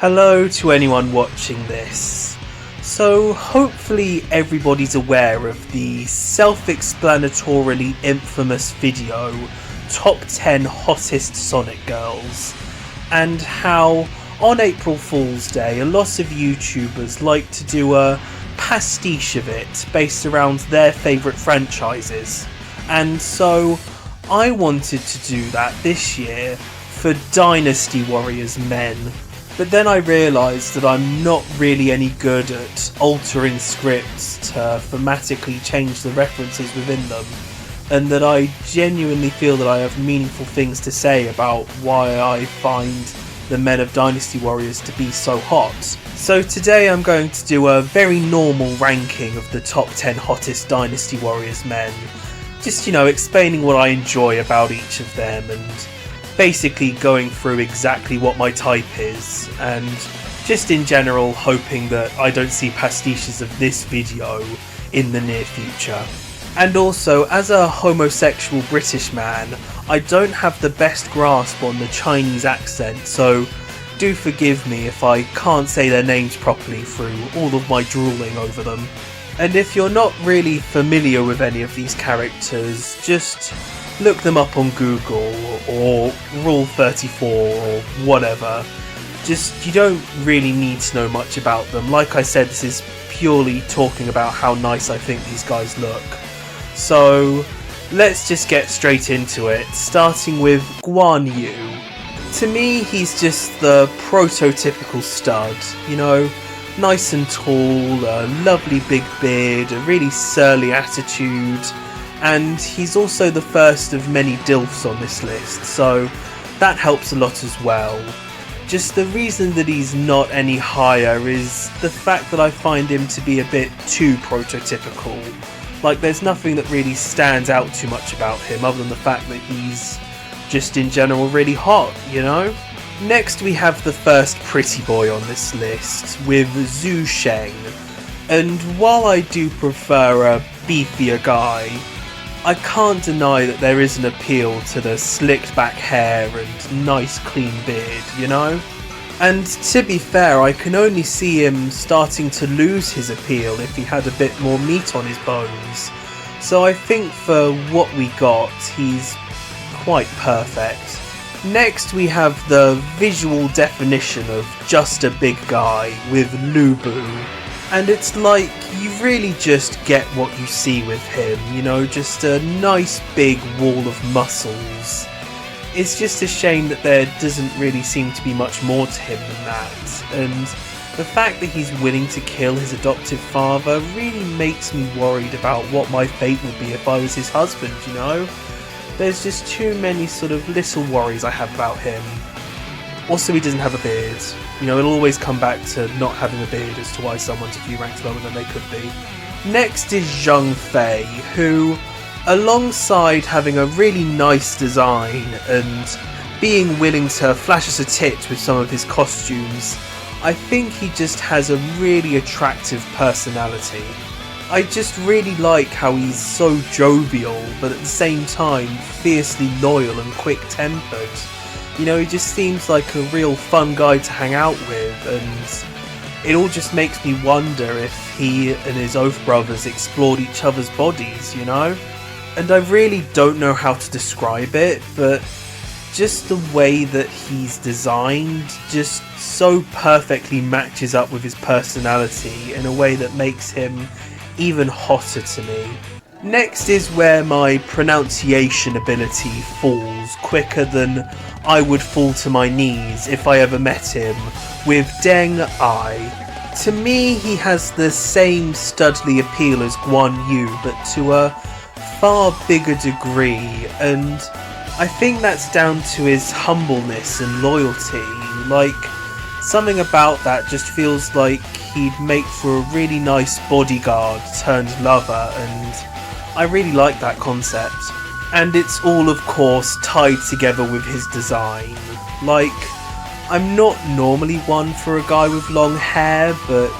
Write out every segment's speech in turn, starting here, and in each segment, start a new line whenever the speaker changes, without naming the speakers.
Hello to anyone watching this. So hopefully everybody's aware of the self-explanatorily infamous video Top 10 Hottest Sonic Girls, and how on April Fool's Day a lot of YouTubers like to do a pastiche of it based around their favourite franchises, and so I wanted to do that this year for Dynasty Warriors Men. But then I realised that I'm not really any good at altering scripts to thematically change the references within them, and that I genuinely feel that I have meaningful things to say about why I find the men of Dynasty Warriors to be so hot. So today I'm going to do a very normal ranking of the top 10 hottest Dynasty Warriors men, just, explaining what I enjoy about each of them and basically going through exactly what my type is, and just in general hoping that I don't see pastiches of this video in the near future. And also, as a homosexual British man, I don't have the best grasp on the Chinese accent, so do forgive me if I can't say their names properly through all of my drooling over them. And if you're not really familiar with any of these characters, just look them up on Google or Rule 34 or whatever. Just, you don't really need to know much about them. Like I said, this is purely talking about how nice I think these guys look. So let's just get straight into it, starting with Guan Yu. To me, he's just the prototypical stud, nice and tall, a lovely big beard, a really surly attitude, and he's also the first of many DILFs on this list, so that helps a lot as well. Just the reason that he's not any higher is the fact that I find him to be a bit too prototypical. Like, there's nothing that really stands out too much about him other than the fact that he's just in general really hot, Next we have the first pretty boy on this list, with Zhu Sheng, and while I do prefer a beefier guy, I can't deny that there is an appeal to the slicked back hair and nice clean beard, And to be fair, I can only see him starting to lose his appeal if he had a bit more meat on his bones. So I think for what we got, he's quite perfect. Next we have the visual definition of just a big guy with Lu Bu. And it's like, you really just get what you see with him, just a nice big wall of muscles. It's just a shame that there doesn't really seem to be much more to him than that, and the fact that he's willing to kill his adoptive father really makes me worried about what my fate would be if I was his husband, There's just too many sort of little worries I have about him. Also, he doesn't have a beard. It'll always come back to not having a beard as to why someone's a few ranks lower than they could be. Next is Zheng Fei, who, alongside having a really nice design and being willing to flash us a tit with some of his costumes, I think he just has a really attractive personality. I just really like how he's so jovial, but at the same time fiercely loyal and quick-tempered. He just seems like a real fun guy to hang out with, and it all just makes me wonder if he and his oath brothers explored each other's bodies, And I really don't know how to describe it, but just the way that he's designed just so perfectly matches up with his personality in a way that makes him even hotter to me. Next is where my pronunciation ability falls quicker than I would fall to my knees if I ever met him, with Deng Ai. To me, he has the same studly appeal as Guan Yu, but to a far bigger degree, and I think that's down to his humbleness and loyalty. Like, something about that just feels like he'd make for a really nice bodyguard turned lover, and I really like that concept. And it's all, of course, tied together with his design. Like, I'm not normally one for a guy with long hair, but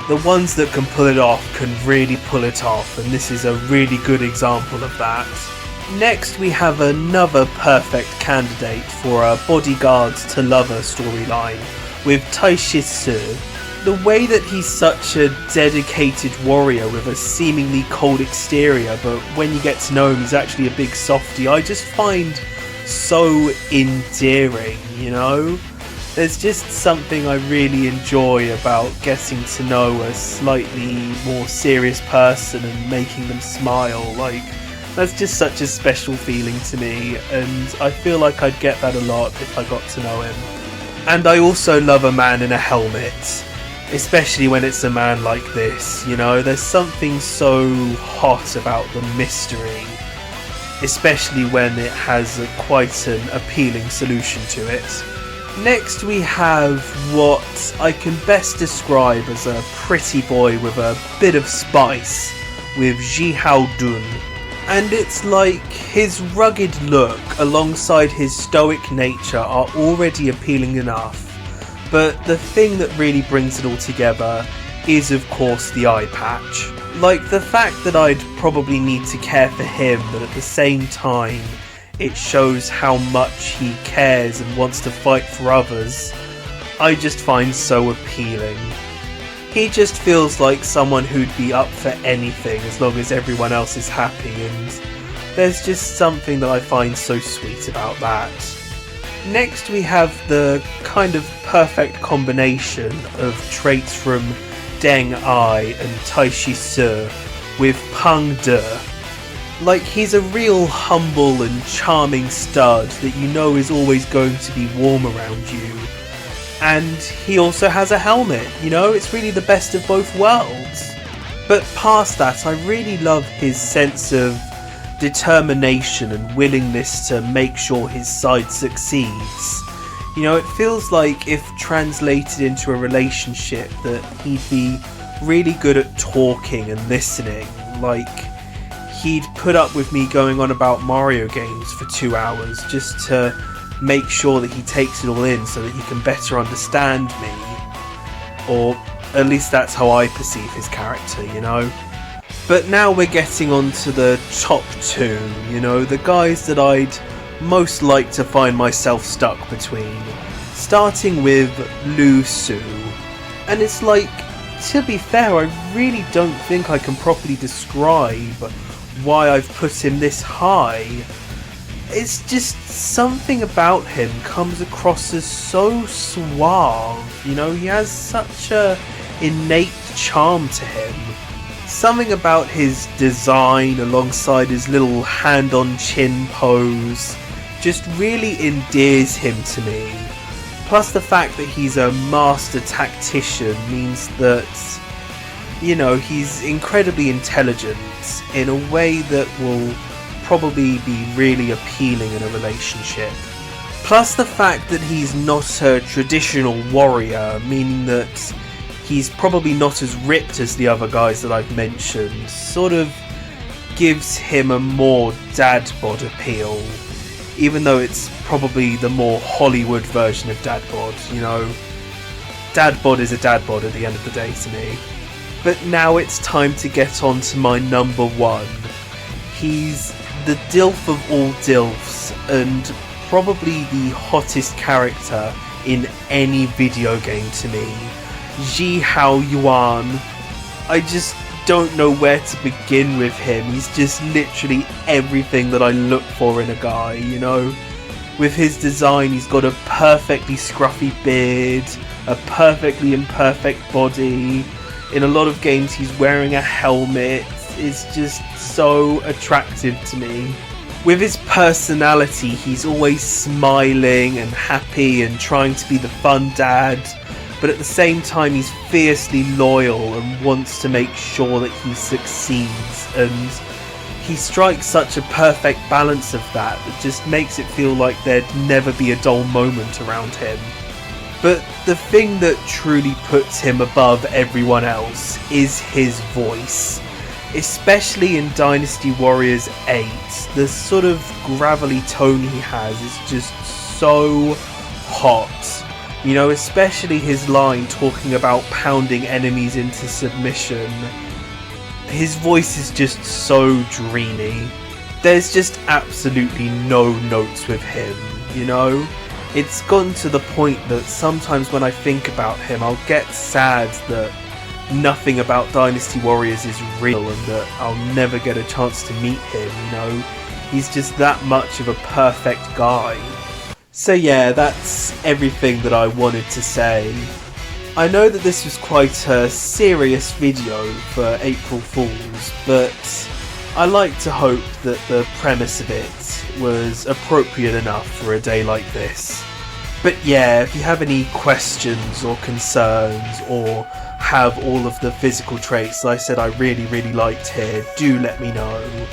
the ones that can pull it off can really pull it off, and this is a really good example of that. Next we have another perfect candidate for a bodyguard to lover storyline, with Taishisu. The way that he's such a dedicated warrior with a seemingly cold exterior, but when you get to know him he's actually a big softie, I just find so endearing, you know? There's just something I really enjoy about getting to know a slightly more serious person and making them smile. Like, that's just such a special feeling to me, and I feel like I'd get that a lot if I got to know him. And I also love a man in a helmet, especially when it's a man like this, you know? There's something so hot about the mystery, especially when it has quite an appealing solution to it. Next we have what I can best describe as a pretty boy with a bit of spice, with Ji Hao Dun. And it's like his rugged look alongside his stoic nature are already appealing enough, but the thing that really brings it all together is of course the eye patch. Like, the fact that I'd probably need to care for him, but at the same time it shows how much he cares and wants to fight for others, I just find so appealing. He just feels like someone who'd be up for anything as long as everyone else is happy, and there's just something that I find so sweet about that. Next we have the kind of perfect combination of traits from Deng Ai and Taishi Se with Peng De. Like, he's a real humble and charming stud that you know is always going to be warm around you. And he also has a helmet, you know, it's really the best of both worlds. But past that, I really love his sense of determination and willingness to make sure his side succeeds. You know, it feels like if translated into a relationship that he'd be really good at talking and listening. Like, he'd put up with me going on about Mario games for 2 hours just to make sure that he takes it all in so that he can better understand me. Or at least that's how I perceive his character, you know? But now we're getting on to the top two, you know, the guys that I'd most like to find myself stuck between. Starting with Lu Su. And it's like, to be fair, I really don't think I can properly describe why I've put him this high. It's just something about him comes across as so suave, you know, he has such a innate charm to him. Something about his design alongside his little hand on chin pose just really endears him to me. Plus the fact that he's a master tactician means that, you know, he's incredibly intelligent in a way that will probably be really appealing in a relationship. Plus the fact that he's not a traditional warrior, meaning that he's probably not as ripped as the other guys that I've mentioned, sort of gives him a more dad bod appeal, even though it's probably the more Hollywood version of dad bod, you know. Dad bod is a dad bod at the end of the day to me. But now it's time to get on to my number one. He's the dilf of all dilfs, and probably the hottest character in any video game to me. Ji Hao Yuan. I just don't know where to begin with him. He's just literally everything that I look for in a guy, you know. With his design, he's got a perfectly scruffy beard, a perfectly imperfect body. In a lot of games he's wearing a helmet. It's just so attractive to me. With his personality, he's always smiling and happy and trying to be the fun dad, but at the same time he's fiercely loyal and wants to make sure that he succeeds, and he strikes such a perfect balance of that just makes it feel like there'd never be a dull moment around him. But the thing that truly puts him above everyone else is his voice. Especially in Dynasty Warriors 8, the sort of gravelly tone he has is just so hot. You know, especially his line talking about pounding enemies into submission. His voice is just so dreamy. There's just absolutely no notes with him, you know? It's gotten to the point that sometimes when I think about him, I'll get sad that nothing about Dynasty Warriors is real and that I'll never get a chance to meet him, you know? He's just that much of a perfect guy. So yeah, that's everything that I wanted to say. I know that this was quite a serious video for April Fools, but I like to hope that the premise of it was appropriate enough for a day like this. But yeah, if you have any questions or concerns, or have all of the physical traits I said I really liked here, do let me know.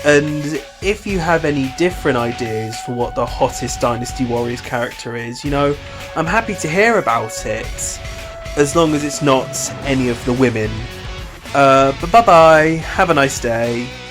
And if you have any different ideas for what the hottest Dynasty Warriors character is, you know, I'm happy to hear about it, as long as it's not any of the women. But bye bye, have a nice day.